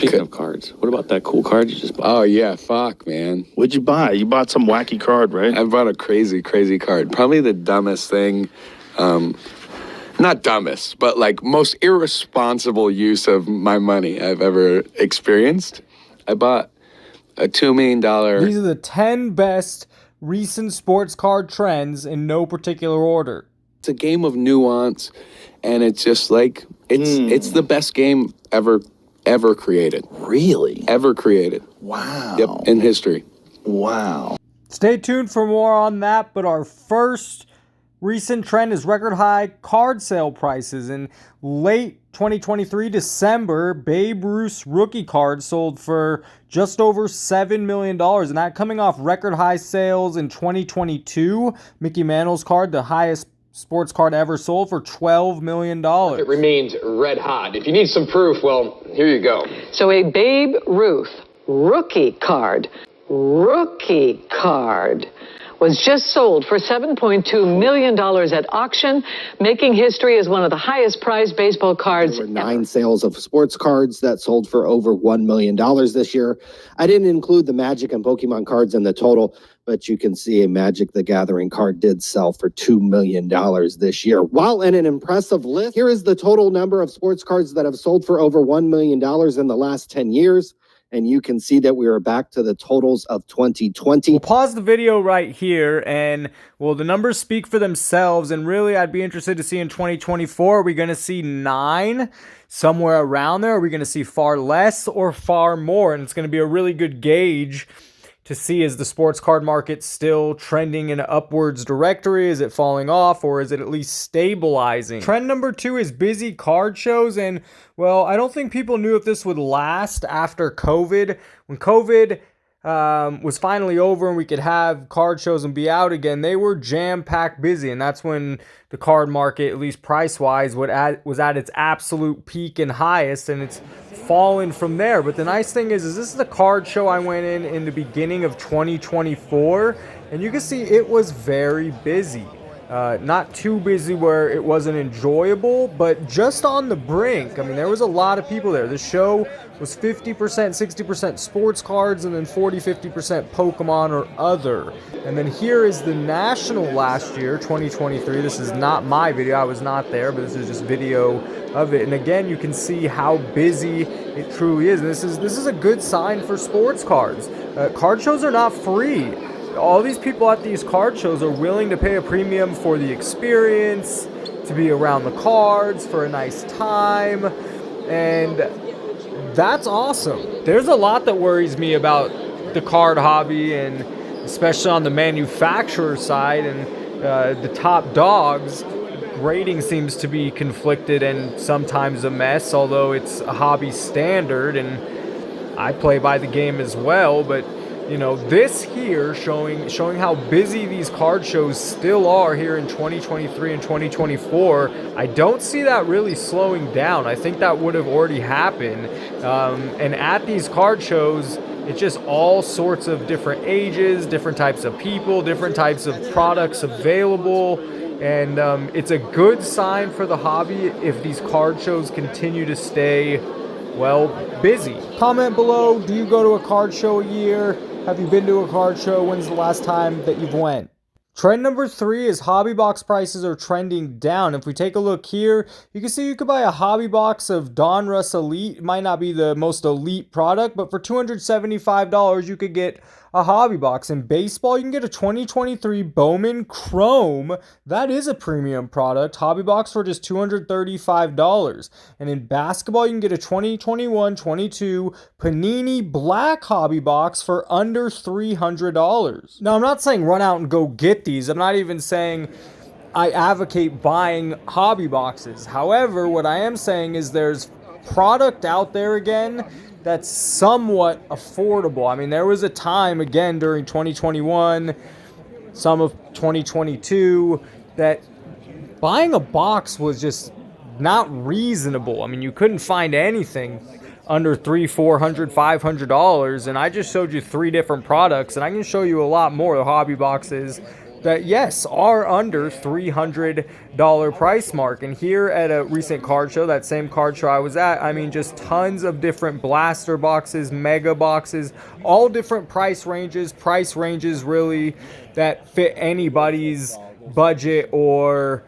Speaking of cards, what about that cool card you just bought? Oh, yeah, fuck, man. What'd you buy? You bought some wacky card, right? I bought a crazy, crazy card. Probably the dumbest thing, not dumbest, but like most irresponsible use of my money I've ever experienced. I bought a $2 million. These are the 10 best recent sports card trends in no particular order. It's a game of nuance, and it's just like, it's the best game ever created. Really? Ever created. Wow. Yep, in history. Wow. Stay tuned for more on that, but our first recent trend is record high card sale prices. In late 2023 December, Babe Ruth's rookie card sold for just over $7 million, and that coming off record high sales in 2022. Mickey Mantle's card, the highest sports card ever sold, for $12 million. It remains red hot. If you need some proof, well, here you go. So a Babe Ruth rookie card was just sold for $7.2 million at auction, making history as one of the highest prized baseball cards. There were 9 sales of sports cards that sold for over $1 million this year. I didn't include the Magic and Pokemon cards in the total, but you can see a Magic the Gathering card did sell for $2 million this year. While in an impressive list, here is the total number of sports cards that have sold for over $1 million in the last 10 years. And you can see that we are back to the totals of 2020. We'll pause the video right here, and well, the numbers speak for themselves. And really, I'd be interested to see in 2024, are we going to see 9 somewhere around there? Are we going to see far less or far more? And it's going to be a really good gauge to see, is the sports card market still trending in an upwards directory? Is it falling off, or is it at least stabilizing? Trend number 2 is busy card shows. And well, I don't think people knew if this would last after COVID. When COVID was finally over and we could have card shows and be out again, they were jam-packed busy, and that's when the card market, at least price-wise, was at its absolute peak and highest, and it's fallen from there. But the nice thing is this is the card show I went in the beginning of 2024, and you can see it was very busy. Not too busy where it wasn't enjoyable, but just on the brink. I mean, there was a lot of people there. The show was 50%, 60% sports cards, and then 40-50% Pokemon or other. And then here is the National last year, 2023. This is not my video. I was not there, but this is just video of it. And again, you can see how busy it truly is. And this is a good sign for sports cards. Card shows are not free. All these people at these card shows are willing to pay a premium for the experience, to be around the cards, for a nice time, and that's awesome. There's a lot that worries me about the card hobby, and especially on the manufacturer side and the top dogs. Grading seems to be conflicted and sometimes a mess, although it's a hobby standard, and I play by the game as well, but you know, this here showing how busy these card shows still are here in 2023 and 2024. I don't see that really slowing down. I think that would have already happened. And at these card shows, it's just all sorts of different ages, different types of people, different types of products available. And it's a good sign for the hobby if these card shows continue to stay, well, busy. Comment below, do you go to a card show a year? Have you been to a card show? When's the last time that you've went? Trend number 3 is hobby box prices are trending down. If we take a look here, you can see you could buy a hobby box of Donruss Elite. It might not be the most elite product, but for $275, you could get a hobby box. In baseball, you can get a 2023 Bowman Chrome. That is a premium product. Hobby box for just $235. And in basketball, you can get a 2021-22 Panini Black hobby box for under $300. Now, I'm not saying run out and go get these. I'm not even saying I advocate buying hobby boxes. However, what I am saying is there's product out there again that's somewhat affordable. I mean, there was a time, again, during 2021, some of 2022, that buying a box was just not reasonable. I mean, you couldn't find anything under $300, $400, $500, and I just showed you 3 different products, and I can show you a lot more hobby boxes that, yes, are under $300 price mark. And here at a recent card show, that same card show I was at, I mean, just tons of different blaster boxes, mega boxes, all different price ranges really that fit anybody's budget or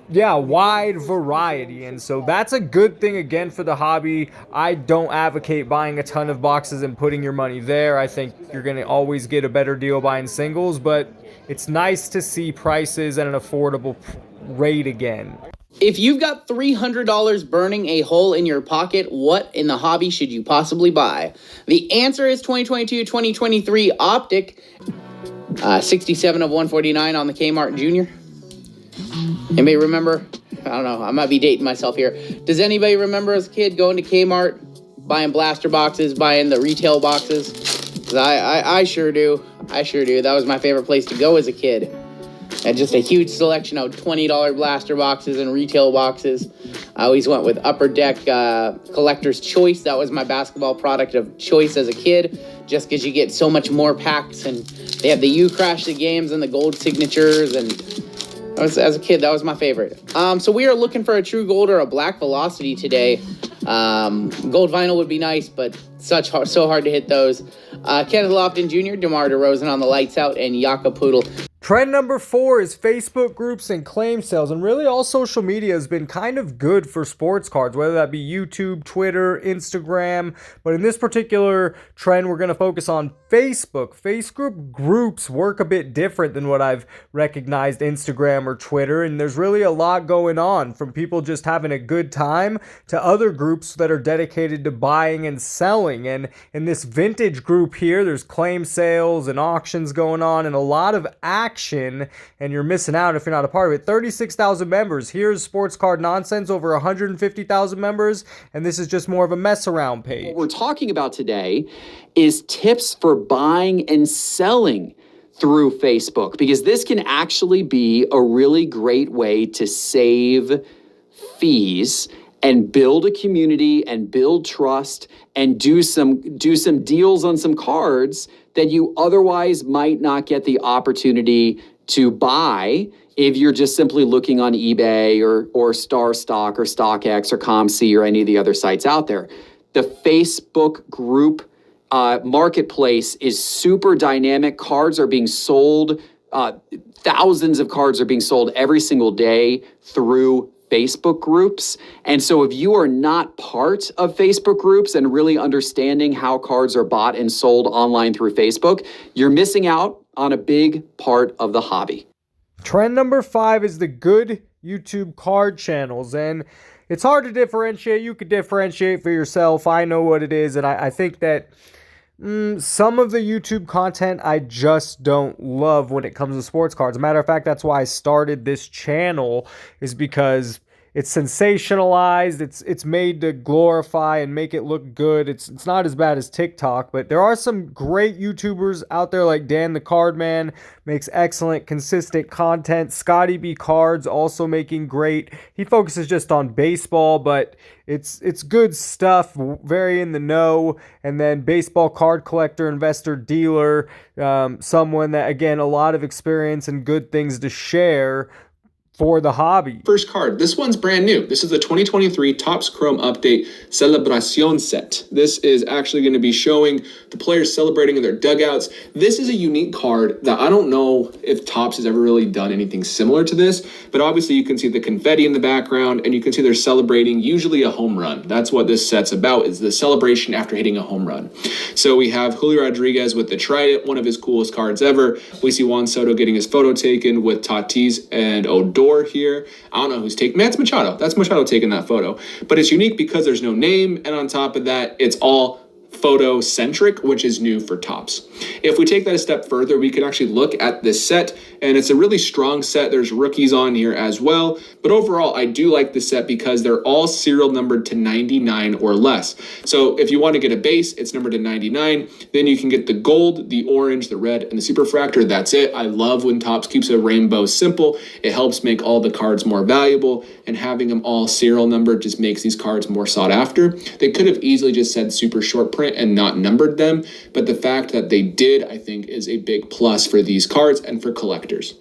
wide variety. And so that's a good thing again for the hobby. I don't advocate buying a ton of boxes and putting your money there. I think you're going to always get a better deal buying singles, but it's nice to see prices at an affordable rate again. If you've got $300 burning a hole in your pocket, what in the hobby should you possibly buy? The answer is 2022-2023 Optic, 67 of 149 on the Kmart Junior. Anybody remember? I don't know. I might be dating myself here. Does anybody remember as a kid going to Kmart, buying blaster boxes, buying the retail boxes? 'Cause I sure do. I sure do. That was my favorite place to go as a kid. And just a huge selection of $20 blaster boxes and retail boxes. I always went with Upper Deck Collector's Choice. That was my basketball product of choice as a kid, just because you get so much more packs. And they have the You Crash the Games and the gold signatures. And as a kid, that was my favorite. So we are looking for a True Gold or a Black Velocity today. Gold vinyl would be nice, but so hard to hit those. Kenneth Lofton Jr., DeMar DeRozan on the lights out, and Jakob Poeltl. Trend number 4 is Facebook groups and claim sales. And really all social media has been kind of good for sports cards, whether that be YouTube, Twitter, Instagram. But in this particular trend, we're going to focus on Facebook. Facebook groups work a bit different than what I've recognized Instagram or Twitter. And there's really a lot going on, from people just having a good time to other groups that are dedicated to buying and selling. And in this vintage group here, there's claim sales and auctions going on and a lot of action, and you're missing out if you're not a part of it. 36,000 members. Here's Sports Card Nonsense, over 150,000 members, and this is just more of a mess around page. What we're talking about today is tips for buying and selling through Facebook, because this can actually be a really great way to save fees and build a community and build trust and do some deals on some cards that you otherwise might not get the opportunity to buy if you're just simply looking on eBay or StarStock or StockX or ComC or any of the other sites out there. The Facebook group marketplace is super dynamic. Cards are being sold. Thousands of cards are being sold every single day through Facebook groups. And so if you are not part of Facebook groups and really understanding how cards are bought and sold online through Facebook, you're missing out on a big part of the hobby. Trend number 5 is the good YouTube card channels. And it's hard to differentiate. You could differentiate for yourself. I know what it is. And I think that some of the YouTube content I just don't love when it comes to sports cards. As a matter of fact, that's why I started this channel, is because it's sensationalized. It's made to glorify and make it look good. It's not as bad as TikTok, but there are some great YouTubers out there like Dan the Cardman, makes excellent, consistent content. Scotty B Cards also making great. He focuses just on baseball, but it's good stuff, very in the know. And then baseball card collector, investor, dealer, someone that, again, a lot of experience and good things to share for the hobby. First card. This one's brand new. This is the 2023 Topps Chrome Update Celebration set. This is actually going to be showing the players celebrating in their dugouts. This is a unique card that I don't know if Topps has ever really done anything similar to this, but obviously you can see the confetti in the background and you can see they're celebrating usually a home run. That's what this set's about, is the celebration after hitting a home run. So we have Julio Rodriguez with the Trident, one of his coolest cards ever. We see Juan Soto getting his photo taken with Tatis and Odor here. I don't know who's taking, that's Machado. That's Machado taking that photo. But it's unique because there's no name, and on top of that, it's all photo-centric, which is new for Topps. If we take that a step further, we can actually look at this set, and it's a really strong set. There's rookies on here as well, but overall, I do like this set because they're all serial numbered to 99 or less. So if you want to get a base, it's numbered to 99. Then you can get the gold, the orange, the red, and the superfractor. That's it. I love when Topps keeps a rainbow simple. It helps make all the cards more valuable, and having them all serial numbered just makes these cards more sought after. They could have easily just said super short print, print and not numbered them, but the fact that they did, I think, is a big plus for these cards and for collectors.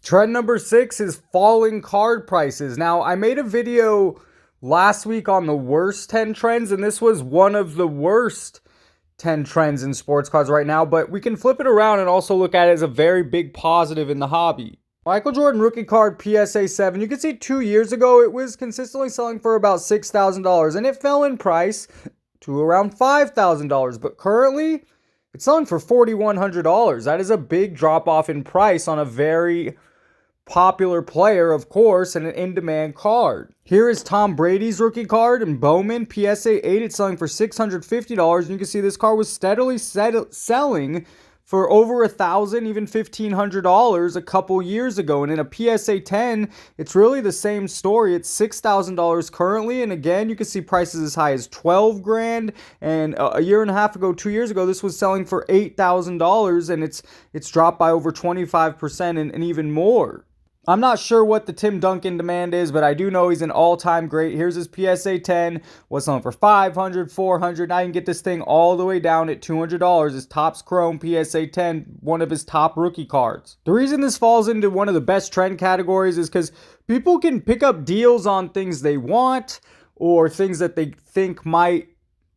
Trend number 6 is falling card prices. Now, I made a video last week on the worst 10 trends, and this was one of the worst 10 trends in sports cards right now, but we can flip it around and also look at it as a very big positive in the hobby. Michael Jordan rookie card PSA 7. You can see 2 years ago it was consistently selling for about $6,000, and it fell in price to around $5,000, but currently it's selling for $4,100. That is a big drop off in price on a very popular player, of course, and an in-demand card. Here is Tom Brady's rookie card in Bowman PSA 8. It's selling for $650, and you can see this card was steadily selling for over $1,000, even $1,500 a couple years ago. And in a PSA 10, it's really the same story. It's $6,000 currently, and again, you can see prices as high as $12,000. And a year and a half ago, 2 years ago, this was selling for $8,000, and it's dropped by over 25% and even more. I'm not sure what the Tim Duncan demand is, but I do know he's an all-time great. Here's his PSA 10. Was selling for $500, $400. Now you can get this thing all the way down at $200. His Topps Chrome PSA 10, one of his top rookie cards. The reason this falls into one of the best trend categories is because people can pick up deals on things they want or things that they think might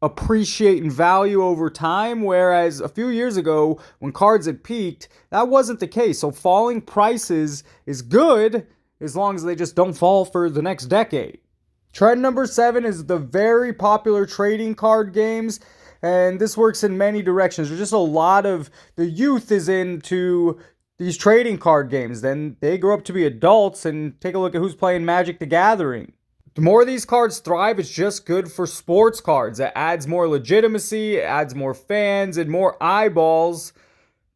appreciate in value over time, whereas a few years ago when cards had peaked, that wasn't the case. So falling prices is good as long as they just don't fall for the next decade. Trend number 7 is the very popular trading card games, and this works in many directions. There's just a lot of the youth is into these trading card games. Then they grow up to be adults, and take a look at who's playing Magic the Gathering. The more these cards thrive, it's just good for sports cards. It adds more legitimacy, it adds more fans and more eyeballs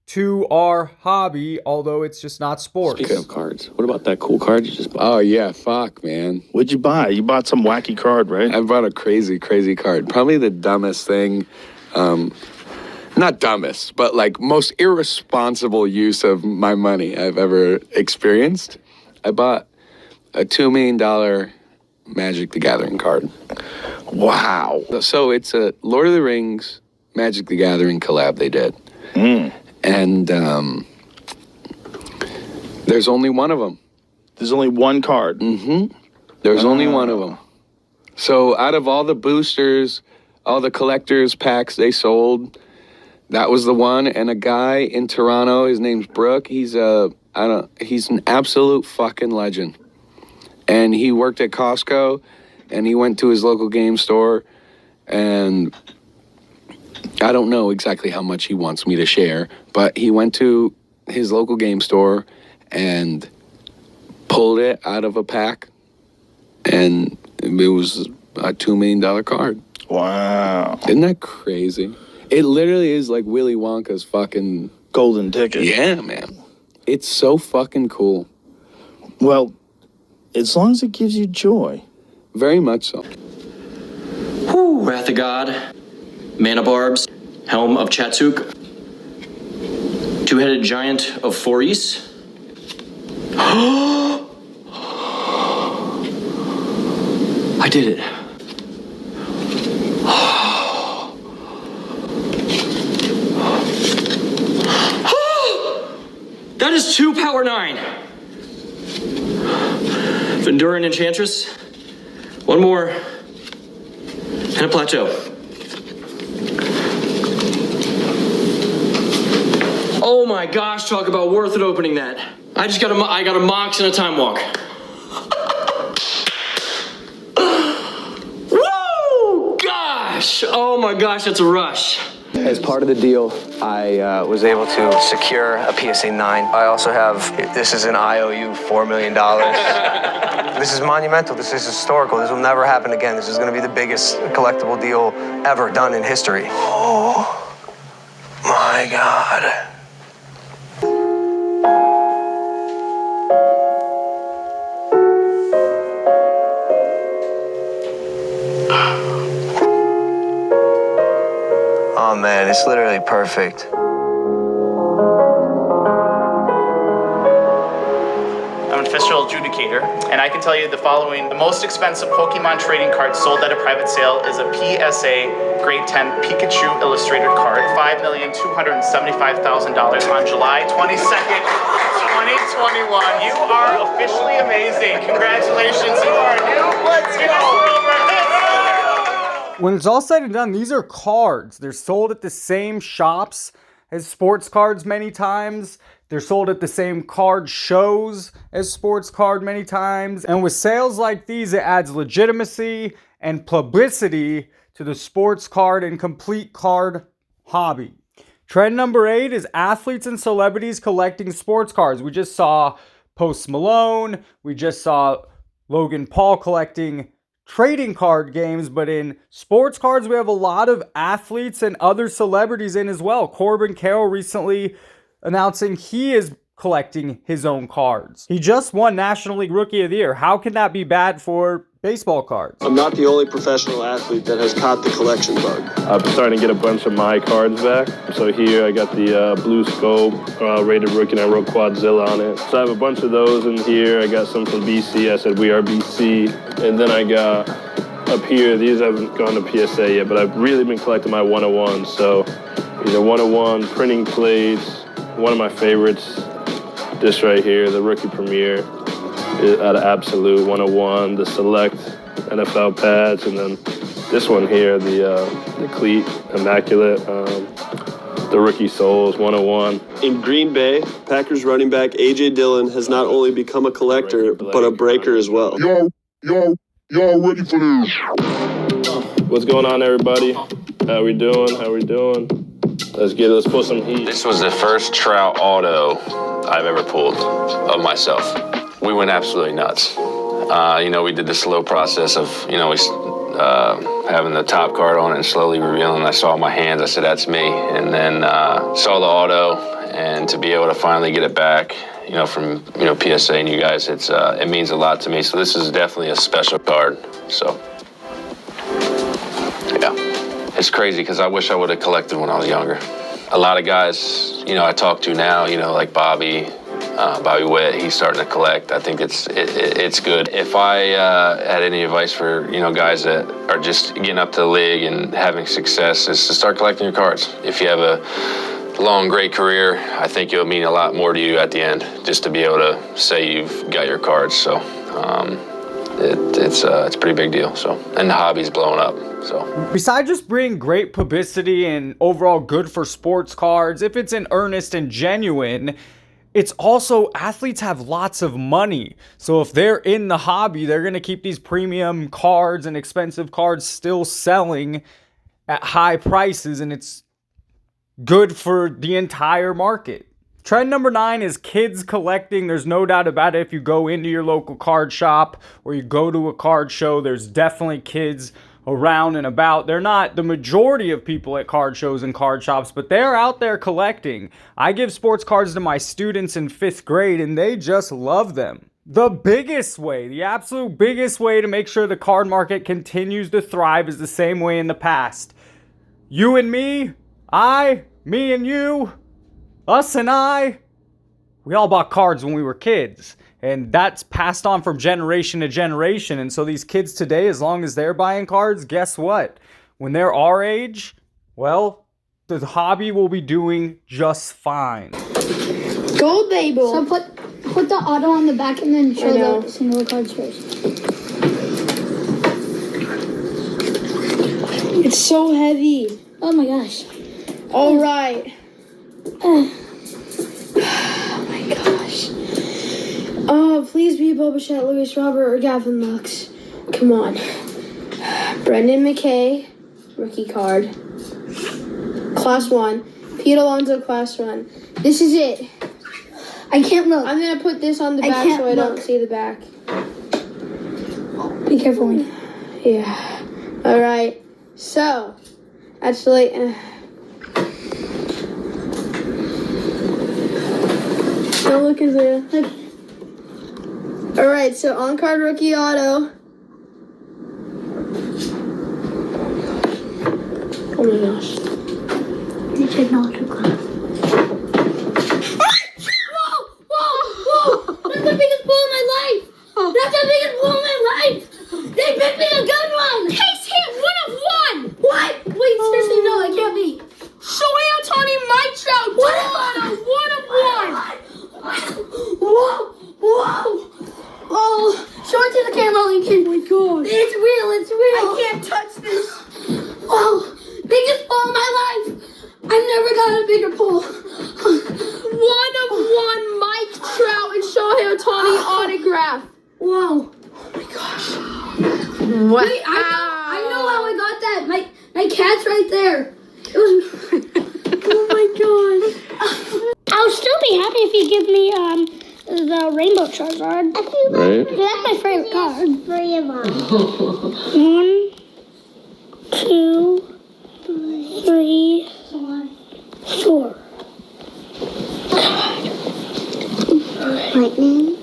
to our hobby, although it's just not sports. Speaking of cards, what about that cool card you just bought? Oh yeah, fuck, man. What'd you buy? You bought some wacky card, right? I bought a crazy card. Probably the dumbest thing. Not dumbest, but like most irresponsible use of my money I've ever experienced. I bought a $2 million Magic the Gathering card. Wow. So it's a Lord of the Rings Magic the Gathering collab they did. And there's only one of them. There's only one card. There's only one of them. So out of all the boosters, all the collectors packs they sold, that was the one. And a guy in Toronto, his name's Brooke. He's an absolute fucking legend. And he worked at Costco, and he went to his local game store, and I don't know exactly how much he wants me to share, but he went to his local game store and pulled it out of a pack, and it was a $2 million card. Wow. Isn't that crazy? It literally is like Willy Wonka's fucking... golden ticket. Yeah, man. It's so fucking cool. Well, as long as it gives you joy. Very much so. Whew, Wrath of God, Mana Barbs, Helm of Chatsuk, Two-Headed Giant of Foris. I did it. That is 2 Power 9. Venduran Enchantress. One more. And a Plateau. Oh my gosh, talk about worth it opening that. I got a Mox and a Time Walk. Woo! Gosh! Oh my gosh, that's a rush. As part of the deal, I was able to secure a PSA 9. I also have, this is an IOU $4 million. This is monumental, this is historical, this will never happen again. This is gonna be the biggest collectible deal ever done in history. Oh my God. Oh man, it's literally perfect. I'm official adjudicator, and I can tell you the following. The most expensive Pokemon trading card sold at a private sale is a PSA Grade 10 Pikachu illustrated card, $5,275,000 on July 22nd, 2021. You are officially amazing. Congratulations, you are new. Let's go. When it's all said and done, these are cards. They're sold at the same shops as sports cards many times. They're sold at the same card shows as sports card many times. And with sales like these, it adds legitimacy and publicity to the sports card and complete card hobby. Trend number 8 is athletes and celebrities collecting sports cards. We just saw Post Malone. We just saw Logan Paul collecting trading card games, but in sports cards, we have a lot of athletes and other celebrities in as well. Corbin Carroll recently announcing he is collecting his own cards. He just won National League Rookie of the Year. How can that be bad for baseball cards? I'm not the only professional athlete that has caught the collection bug. I'm starting to get a bunch of my cards back. So here I got the Blue Scope rated rookie, and I wrote Quadzilla on it. So I have a bunch of those in here. I got some from BC. I said we are BC. And then I got up here, these haven't gone to PSA yet, but I've really been collecting my 101. So these are 101 printing plates. One of my favorites, this right here, the Rookie Premier out of Absolute 101, the Select NFL pads, and then this one here, the Cleat Immaculate, the Rookie Souls 101. In Green Bay, Packers running back A.J. Dillon has not only become a collector, but a breaker as well. Y'all ready for this? What's going on, everybody? How we doing? Let's get it. Let's pull some heat. This was the first Trout auto I've ever pulled of myself. We went absolutely nuts. We did the slow process of, having the top card on it and slowly revealing. I saw my hands. I said, that's me. And then saw the auto, and to be able to finally get it back, from PSA and you guys, it means a lot to me. So this is definitely a special card. So yeah, it's crazy because I wish I would have collected when I was younger. A lot of guys, I talk to now, like Bobby Witt, he's starting to collect. I think it's good. If I had any advice for guys that are just getting up to the league and having success, is to start collecting your cards. If you have a long, great career, I think it'll mean a lot more to you at the end, just to be able to say you've got your cards. So it's a pretty big deal. So, and the hobby's blowing up. So, besides just bringing great publicity and overall good for sports cards, if it's in earnest and genuine, it's also athletes have lots of money. So if they're in the hobby, they're going to keep these premium cards and expensive cards still selling at high prices, and it's good for the entire market. Trend number 9 is kids collecting. There's no doubt about it. If you go into your local card shop or you go to a card show, there's definitely kids around and about. They're not the majority of people at card shows and card shops, but they're out there collecting. I give sports cards to my students in 5th grade, and they just love them. The absolute biggest way to make sure the card market continues to thrive is the same way in the past. You and me, me and you, us and I, we all bought cards when we were kids. And that's passed on from generation to generation. And so these kids today, as long as they're buying cards, guess what? When they're our age, well, the hobby will be doing just fine. Gold label. So put the auto on the back and then show the single cards first. It's so heavy. Oh my gosh. All right. Oh my gosh. Oh, please be Bo Bichette, Luis Robert, or Gavin Lux. Come on. Brendan McKay, rookie card. Class 1. Pete Alonso, Class 1. This is it. I can't look. I'm going to put this on the back so I don't see the back. Be careful. Yeah. All right. So, actually... don't look as there. All right, so on-card rookie auto. Oh my gosh. You technology class. Whoa! That's the biggest ball in my Oh, 1/1 Mike Trout and Shohei Ohtani autograph. Whoa. Oh my gosh. Wow. Wait, I know how I got that. My cat's right there. It was. Oh my gosh. I'll still be happy if you give me the Rainbow Charizard. Right. That's my favorite card. 1, 2, 3, 4. Lightning.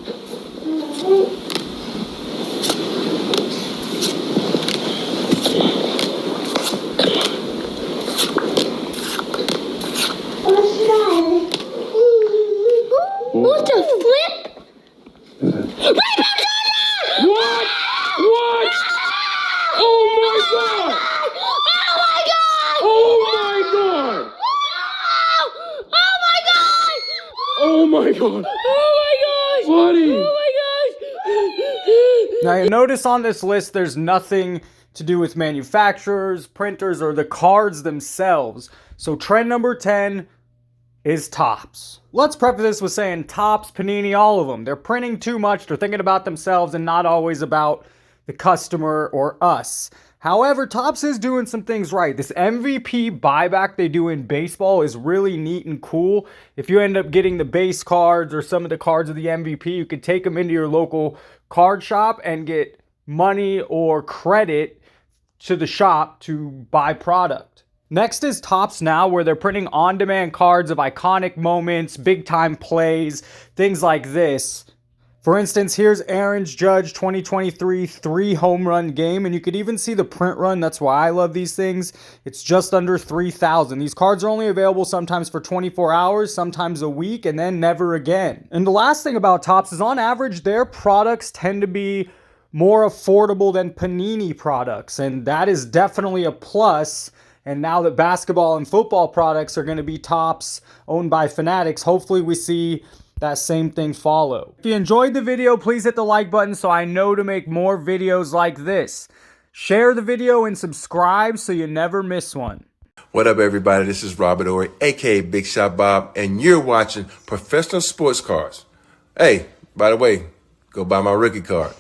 What the flip? What? What? Oh my god! Oh my god! Oh my god! Oh my god! Oh my god! Oh my gosh! Buddy! Oh my gosh! Now, you notice on this list, there's nothing to do with manufacturers, printers, or the cards themselves. So trend number 10 is Topps. Let's preface this with saying Topps, Panini, all of them. They're printing too much. They're thinking about themselves and not always about the customer or us. However, Topps is doing some things right. This MVP buyback they do in baseball is really neat and cool. If you end up getting the base cards or some of the cards of the MVP, you could take them into your local card shop and get money or credit to the shop to buy product. Next is Topps Now, where they're printing on-demand cards of iconic moments, big-time plays, things like this. For instance, here's Aaron Judge 2023 3-home run game, and you could even see the print run. That's why I love these things. It's just under 3,000. These cards are only available sometimes for 24 hours, sometimes a week, and then never again. And the last thing about Topps is, on average, their products tend to be more affordable than Panini products, and that is definitely a plus. And now that basketball and football products are going to be Topps, owned by Fanatics, hopefully we see that same thing follow. If you enjoyed the video, please hit the like button so I know to make more videos like this. Share the video and subscribe so you never miss one. What up, everybody? This is Robert Ory, aka Big Shot Bob, and you're watching Professional Sports Cards. Hey, by the way, go buy my rookie card.